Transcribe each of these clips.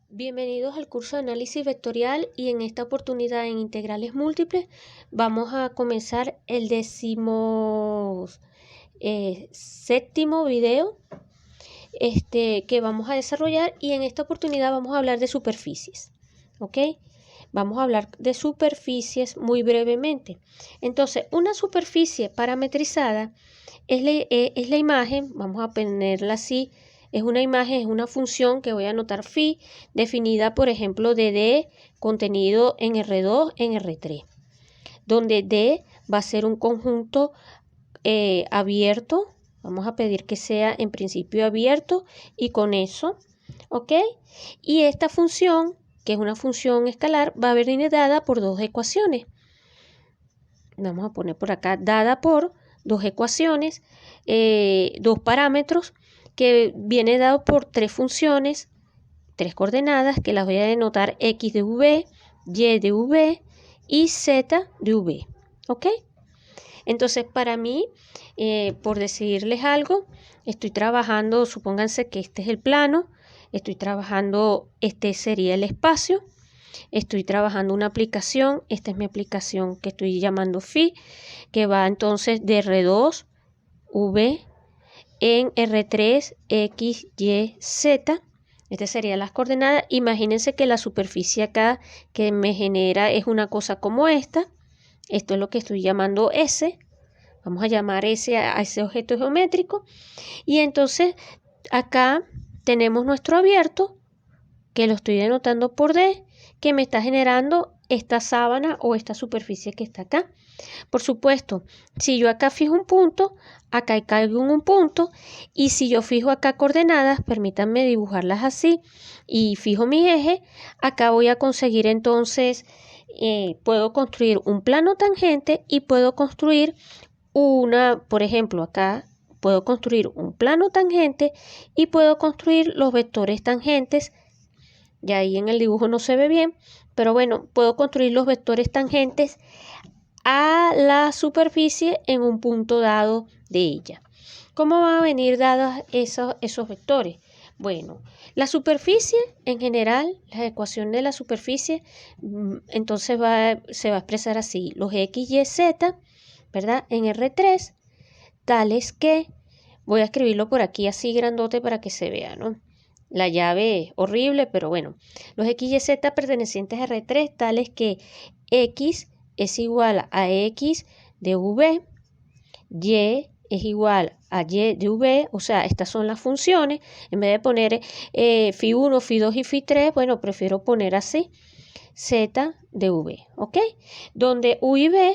Bienvenidos al curso de análisis vectorial y en esta oportunidad en integrales múltiples vamos a comenzar el séptimo video que vamos a desarrollar, y en esta oportunidad vamos a hablar de superficies. ¿Ok? Vamos a hablar de superficies muy brevemente. Entonces, una superficie parametrizada es la imagen, vamos a ponerla así. Es una imagen, es una función que voy a anotar phi, definida por ejemplo de D contenido en R2, en R3, donde D va a ser un conjunto abierto. Vamos a pedir que sea en principio abierto y con eso, ¿ok? Y esta función, que es una función escalar, va a venir dada por dos ecuaciones. Vamos a poner por acá, dada por dos ecuaciones, dos parámetros, que viene dado por tres funciones, tres coordenadas, que las voy a denotar x de v, y de v y z de v. ¿Ok? Entonces, para mí, por decirles algo, estoy trabajando, supónganse que este es el plano, estoy trabajando, este sería el espacio, estoy trabajando una aplicación, esta es mi aplicación que estoy llamando phi, que va entonces de R2, v, en R3, X, Y, Z. Estas serían las coordenadas. Imagínense que la superficie acá que me genera es una cosa como esta. Esto es lo que estoy llamando S. Vamos a llamar S a ese objeto geométrico. Y entonces acá tenemos nuestro abierto, que lo estoy denotando por D, que me está generando esta sábana o esta superficie que está acá. Por supuesto, si yo acá fijo un punto, acá caigo en un punto, y si yo fijo acá coordenadas, permítanme dibujarlas así, y fijo mi eje, acá voy a conseguir entonces, puedo construir un plano tangente y puedo construir por ejemplo, acá puedo construir un plano tangente y puedo construir los vectores tangentes. Y ahí en el dibujo no se ve bien, pero bueno, puedo construir los vectores tangentes a la superficie en un punto dado de ella. ¿Cómo van a venir dados esos vectores? Bueno, la superficie en general, la ecuación de la superficie, entonces se va a expresar así: los x, y, z, ¿verdad? En R3, tales que, voy a escribirlo por aquí así grandote para que se vea, ¿no? La llave es horrible, pero bueno, los x, y, z pertenecientes a R3, tales que x es igual a x de v, y es igual a y de v, o sea, estas son las funciones. En vez de poner phi1, phi2 y phi3, bueno, prefiero poner así, z de v, ¿ok? Donde u y v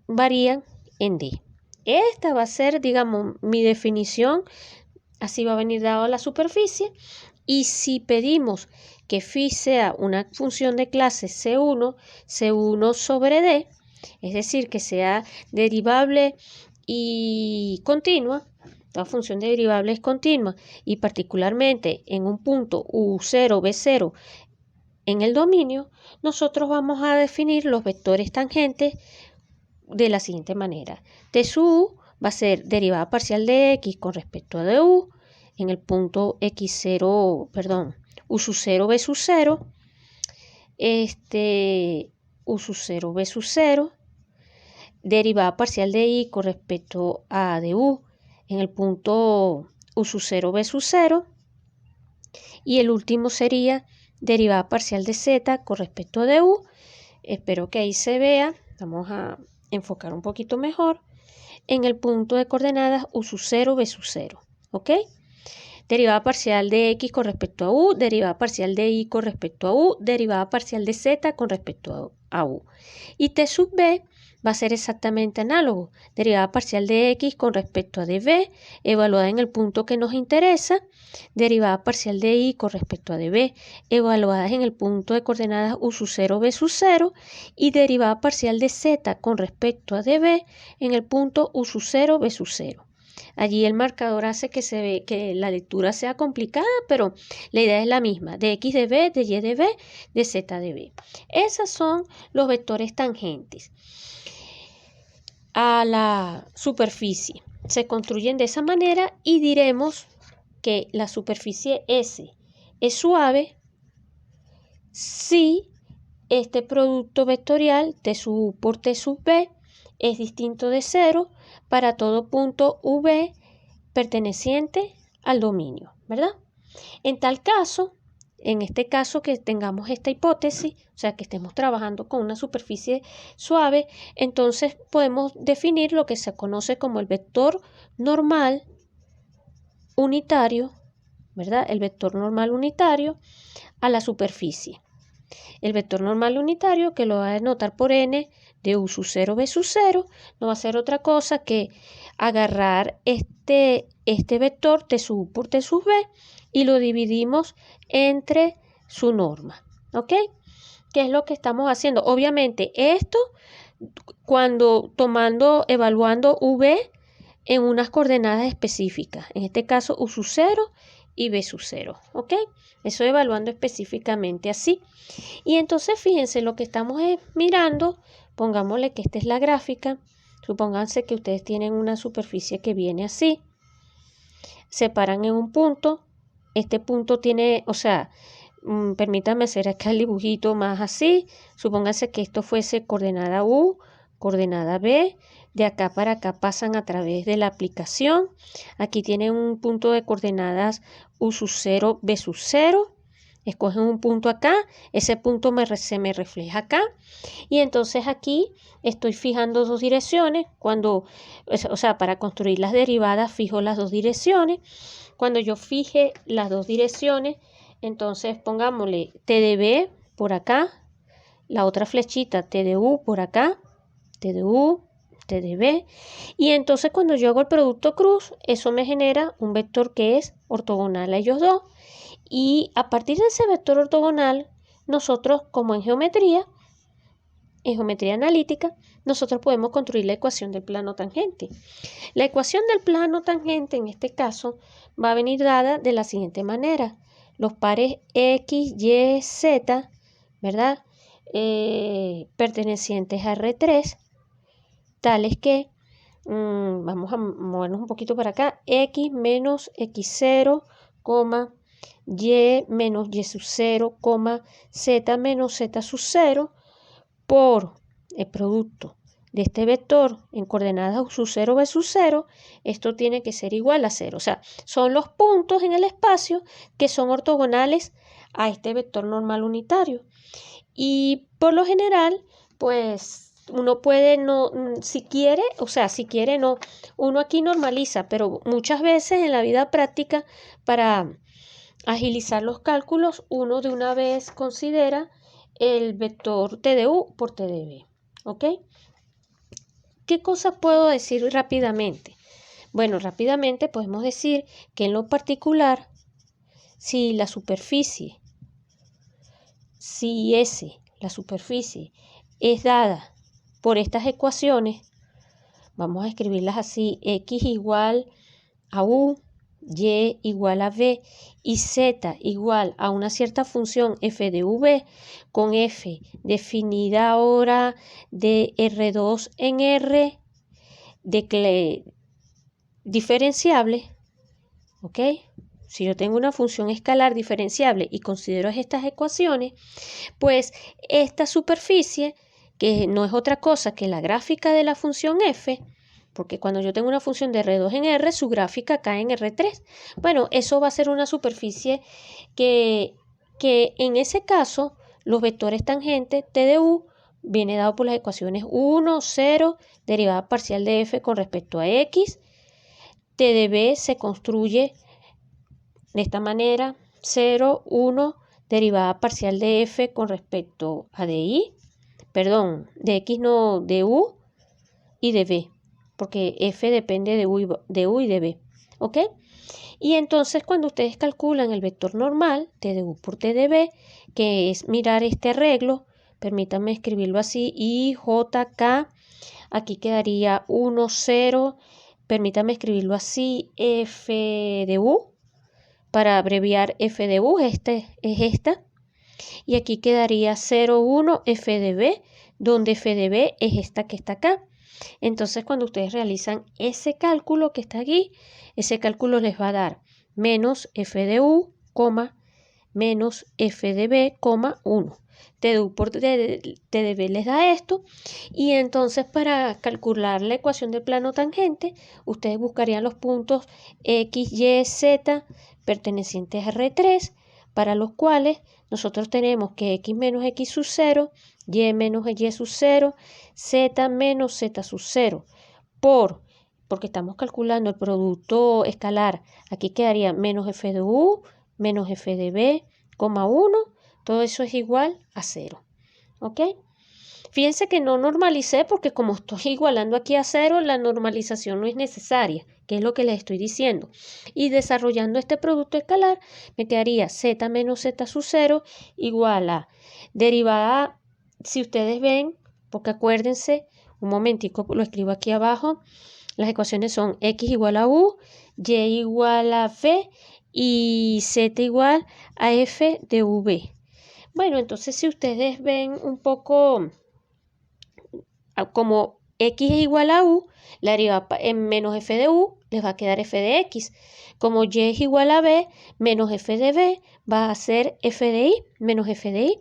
varían en d. Esta va a ser, digamos, mi definición. Así va a venir dado la superficie. Y si pedimos que phi sea una función de clase C1 sobre D, es decir, que sea derivable y continua, toda función derivable es continua, y particularmente en un punto U0, B0 en el dominio, nosotros vamos a definir los vectores tangentes de la siguiente manera. T sub U va a ser derivada parcial de X con respecto a du en el punto X0, perdón, U sub 0, B sub 0, U sub 0, B sub 0, derivada parcial de Y con respecto a du en el punto U sub 0, B sub 0, y el último sería derivada parcial de Z con respecto a du. Espero que ahí se vea. Vamos a enfocar un poquito mejor en el punto de coordenadas U sub 0, B sub 0, ¿ok? Derivada parcial de X con respecto a U, derivada parcial de Y con respecto a U, derivada parcial de Z con respecto a U. Y T sub B va a ser exactamente análogo. Derivada parcial de X con respecto a dB, evaluada en el punto que nos interesa. Derivada parcial de Y con respecto a dB, evaluadas en el punto de coordenadas U sub 0, B sub 0. Y derivada parcial de Z con respecto a dB en el punto U sub 0, B sub 0. Allí el marcador hace que se ve que la lectura sea complicada, pero la idea es la misma: de x de b, de y de b, de z de b. Esos son los vectores tangentes a la superficie. Se construyen de esa manera y diremos que la superficie S, es suave si este producto vectorial T sub U por T sub V es distinto de 0 para todo punto V perteneciente al dominio, ¿verdad? En tal caso, en este caso que tengamos esta hipótesis, o sea, que estemos trabajando con una superficie suave, entonces podemos definir lo que se conoce como el vector normal unitario, ¿verdad? El vector normal unitario a la superficie. El vector normal unitario, que lo va a denotar por n de u sub 0 b sub 0, no va a ser otra cosa que agarrar este vector t sub u por t sub v y lo dividimos entre su norma, ¿ok? ¿Qué es lo que estamos haciendo? Obviamente esto evaluando v en unas coordenadas específicas, en este caso u sub 0 y b sub 0, ¿ok? Eso evaluando específicamente así. Y entonces fíjense, lo que estamos mirando, pongámosle que esta es la gráfica, supónganse que ustedes tienen una superficie que viene así, se paran en un punto, este punto tiene, o sea, permítanme hacer acá el dibujito más así, supónganse que esto fuese coordenada U, coordenada B, de acá para acá pasan a través de la aplicación, aquí tienen un punto de coordenadas U sub 0, B sub 0, escogen un punto acá, ese punto se me refleja acá y entonces aquí estoy fijando dos direcciones, o sea, para construir las derivadas fijo las dos direcciones, cuando yo fije las dos direcciones, entonces pongámosle T de B por acá, la otra flechita T de U por acá, T de U, T de B, y entonces cuando yo hago el producto cruz, eso me genera un vector que es ortogonal a ellos dos, y a partir de ese vector ortogonal, nosotros como en geometría analítica, nosotros podemos construir la ecuación del plano tangente. La ecuación del plano tangente en este caso va a venir dada de la siguiente manera. Los pares X, Y, Z, ¿verdad? Pertenecientes a R3, tales que, vamos a movernos un poquito para acá, X menos X0, Y menos Y sub 0, Z menos Z sub 0, por el producto de este vector en coordenadas U sub 0, B sub 0, esto tiene que ser igual a 0. O sea, son los puntos en el espacio que son ortogonales a este vector normal unitario. Y por lo general, pues uno puede si quiere no, uno aquí normaliza, pero muchas veces en la vida práctica, para agilizar los cálculos, uno de una vez considera el vector T de U por T de B, ¿ok? ¿Qué cosas puedo decir rápidamente? Bueno, rápidamente podemos decir que en lo particular, si la superficie es dada por estas ecuaciones, vamos a escribirlas así, X igual a U, Y igual a V y Z igual a una cierta función f de V, con f definida ahora de R2 en R diferenciable, ¿ok? Si yo tengo una función escalar diferenciable y considero estas ecuaciones, pues esta superficie, que no es otra cosa que la gráfica de la función f, porque cuando yo tengo una función de R2 en R, su gráfica cae en R3. Bueno, eso va a ser una superficie que en ese caso, los vectores tangentes T de U viene dado por las ecuaciones 1, 0, derivada parcial de f con respecto a x. T de B se construye de esta manera, 0, 1, derivada parcial de f con respecto a de x no, de U y de B, porque f depende de U y de B, ¿ok? Y entonces cuando ustedes calculan el vector normal, T de U por T de B, que es mirar este arreglo, permítanme escribirlo así, IJK, aquí quedaría 1, 0, permítanme escribirlo así, F de U, para abreviar F de U, es esta, y aquí quedaría 0, 1, F de B, donde F de B es esta que está acá. Entonces, cuando ustedes realizan ese cálculo que está aquí, ese cálculo les va a dar menos f de u, menos f de b, 1. TDU por TDB les da esto, y entonces para calcular la ecuación del plano tangente, ustedes buscarían los puntos X, Y, Z pertenecientes a R3, para los cuales nosotros tenemos que X menos X sub 0, Y menos Y sub 0, Z menos Z sub 0, porque estamos calculando el producto escalar. Aquí quedaría menos f de u, menos f de b, 1. Todo eso es igual a 0. ¿Ok? Fíjense que no normalicé porque como estoy igualando aquí a 0, la normalización no es necesaria, que es lo que les estoy diciendo. Y desarrollando este producto escalar, me quedaría z menos z sub 0 igual a derivada, si ustedes ven, porque acuérdense, un momentico, lo escribo aquí abajo, las ecuaciones son x igual a u, y igual a v y z igual a f de v. Bueno, entonces si ustedes ven un poco como x es igual a u, la derivada en menos f de u les va a quedar f de x. Como y es igual a b, menos f de b va a ser f de y menos f de y.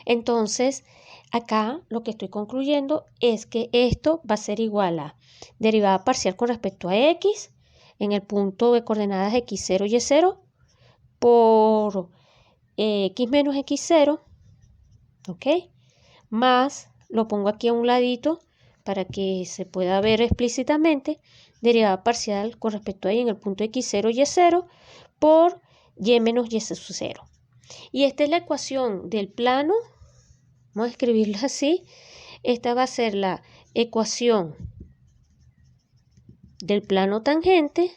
Entonces, acá lo que estoy concluyendo es que esto va a ser igual a derivada parcial con respecto a x en el punto de coordenadas x0 y y0 por x menos x0, ¿ok? Más, lo pongo aquí a un ladito para que se pueda ver explícitamente, derivada parcial con respecto a y en el punto x0 y y0 por y menos y sub 0. Y esta es la ecuación del plano, vamos a escribirla así, esta va a ser la ecuación del plano tangente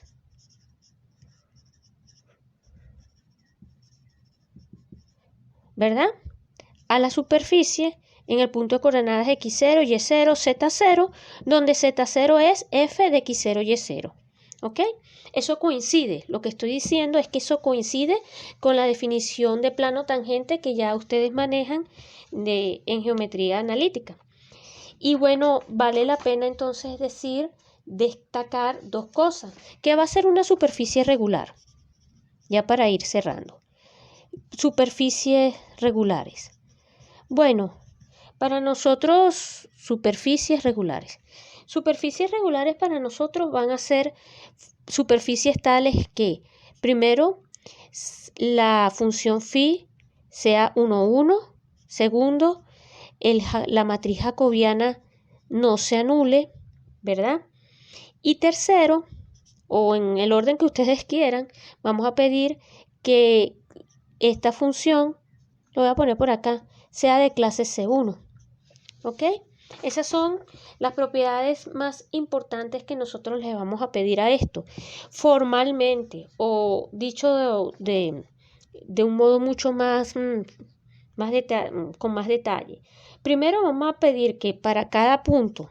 ¿verdad? A la superficie en el punto de coordenadas x0, y0, z0, donde z0 es f de x0 y y0. ¿Ok? Eso coincide, lo que estoy diciendo es que eso coincide con la definición de plano tangente que ya ustedes manejan en geometría analítica. Y bueno, vale la pena entonces destacar dos cosas. ¿Qué va a ser una superficie regular? Ya para ir cerrando. Superficies regulares. Bueno, para nosotros superficies regulares. Superficies regulares para nosotros van a ser superficies tales que, primero, la función phi sea 1, 1. Segundo, la matriz jacobiana no se anule, ¿verdad? Y tercero, o en el orden que ustedes quieran, vamos a pedir que esta función, lo voy a poner por acá, sea de clase C1. ¿Ok? Esas son las propiedades más importantes que nosotros les vamos a pedir a esto. Formalmente, o dicho de un modo mucho más, con más detalle. Primero vamos a pedir que para cada punto,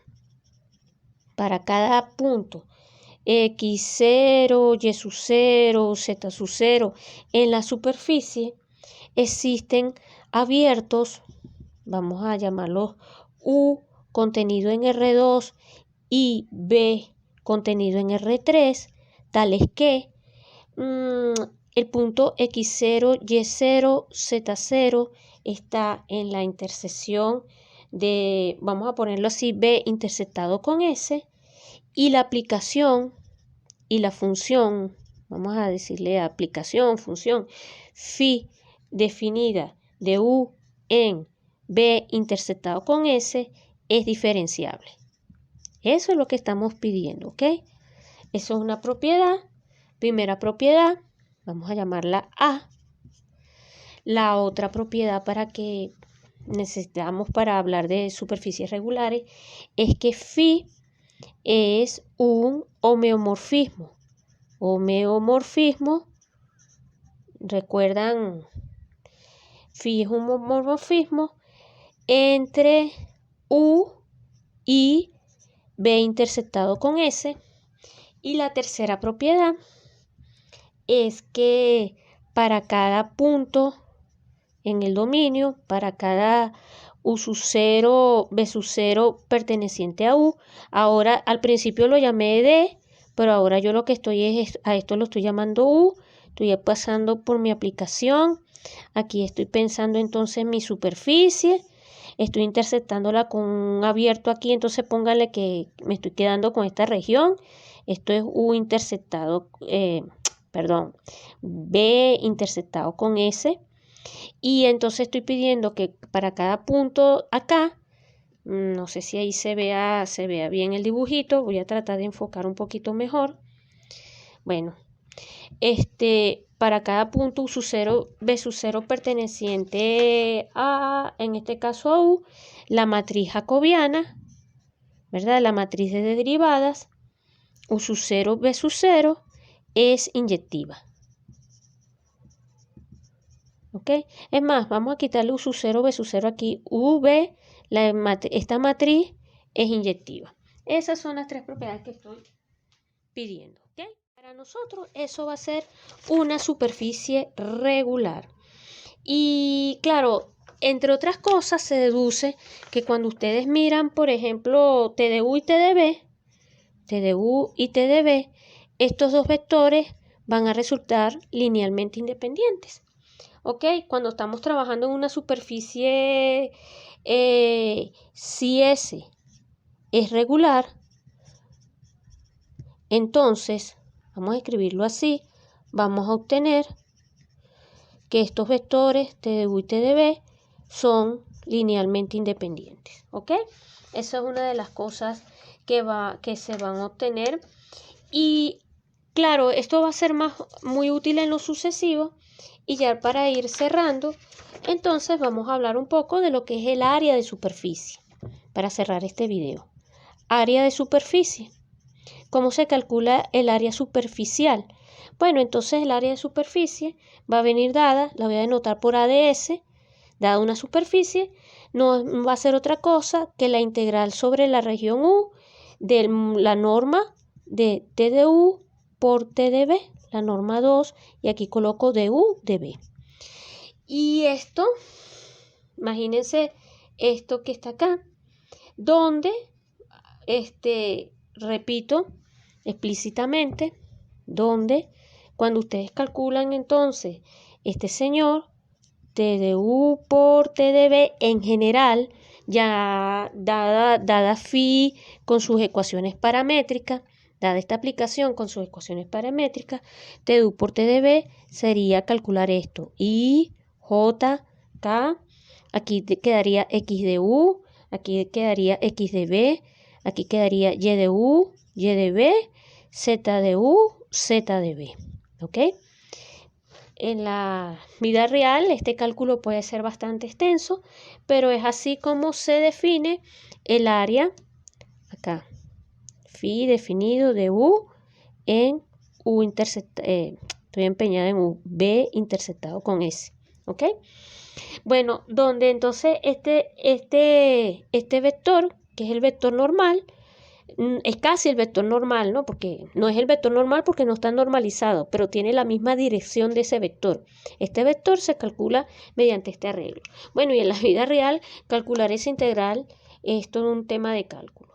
x0, y sub 0, z sub 0, en la superficie existen abiertos, vamos a llamarlos U contenido en R2 y B contenido en R3, tales que el punto x0, y0, z0 está en la intersección de, vamos a ponerlo así, B intersectado con S, y la aplicación y la función, vamos a decirle aplicación, función, phi definida de U en B intersectado con S es diferenciable. Eso es lo que estamos pidiendo, ¿ok? Eso es una propiedad. Primera propiedad, vamos a llamarla A. La otra propiedad para que necesitamos para hablar de superficies regulares es que phi es un homeomorfismo. Homeomorfismo, recuerdan, phi es un homomorfismo entre U y B intersectado con S. Y la tercera propiedad es que para cada punto en el dominio, para cada U sub 0, B sub 0 perteneciente a U, ahora al principio lo llamé D, pero ahora yo lo que estoy es, a esto lo estoy llamando U, estoy pasando por mi aplicación. Aquí estoy pensando entonces en mi superficie. Estoy interceptándola con un abierto aquí, entonces póngale que me estoy quedando con esta región. Esto es U interceptado, B interceptado con S. Y entonces estoy pidiendo que para cada punto acá, no sé si ahí se vea bien el dibujito, voy a tratar de enfocar un poquito mejor. Bueno, para cada punto U sub 0, B sub 0 perteneciente a, en este caso a U, la matriz jacobiana, ¿verdad? La matriz de derivadas, U sub 0, B sub 0, es inyectiva. ¿Ok? Es más, vamos a quitarle U sub 0, B sub 0 aquí. UV, esta matriz es inyectiva. Esas son las tres propiedades que estoy pidiendo. ¿Ok? Para nosotros eso va a ser una superficie regular. Y claro, entre otras cosas se deduce que cuando ustedes miran, por ejemplo, TDU y TDB, estos dos vectores van a resultar linealmente independientes. ¿Ok? Cuando estamos trabajando en una superficie, si S es regular, entonces, vamos a escribirlo así, vamos a obtener que estos vectores TDU y TDB son linealmente independientes. ¿Ok? Esa es una de las cosas que se van a obtener. Y claro, esto va a ser muy útil en lo sucesivo. Y ya para ir cerrando, entonces vamos a hablar un poco de lo que es el área de superficie. Para cerrar este video. Área de superficie. ¿Cómo se calcula el área superficial? Bueno, entonces el área de superficie va a venir dada, la voy a denotar por ADS, dada una superficie, no va a ser otra cosa que la integral sobre la región U de la norma de TDU por TDB, la norma 2, y aquí coloco DU dB. Y esto, imagínense esto que está acá, donde, repito explícitamente, donde cuando ustedes calculan entonces este señor, TDU por TDB en general, ya dada phi con sus ecuaciones paramétricas, dada esta aplicación con sus ecuaciones paramétricas, TDU por TDB sería calcular esto, I, J, K, aquí quedaría X de U, aquí quedaría X de B, aquí quedaría Y de U, Y de B, Z de U, Z de B. ¿Ok? En la vida real este cálculo puede ser bastante extenso, pero es así como se define el área, acá, phi definido de U en U interceptado, estoy empeñada en U, B interceptado con S. ¿Ok? Bueno, donde entonces este vector, que es el vector normal, es casi el vector normal, ¿no? Porque no es el vector normal porque no está normalizado, pero tiene la misma dirección de ese vector. Este vector se calcula mediante este arreglo. Bueno, y en la vida real, calcular esa integral es todo un tema de cálculo.